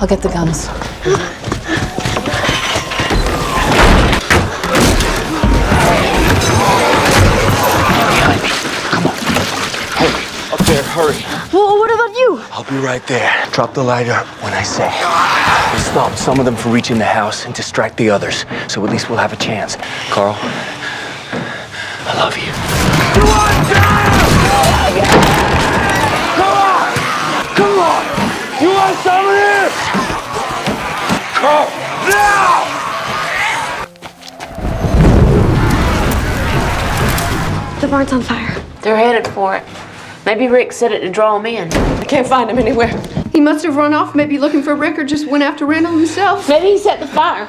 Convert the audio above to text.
I'll get the guns. Behind me. Come on. Hey, up there, hurry. Well, what about you? I'll be right there. Drop the lighter when I say. We'll stop some of them from reaching the house and distract the others, so at least we'll have a chance. Carl, I love you. You want Come on! Come on! You want some of this? Carl, now! The barn's on fire. They're headed for it. Maybe Rick set it to draw him in. I can't find him anywhere. He must have run off, maybe looking for Rick, or just went after Randall himself. Maybe he set the fire.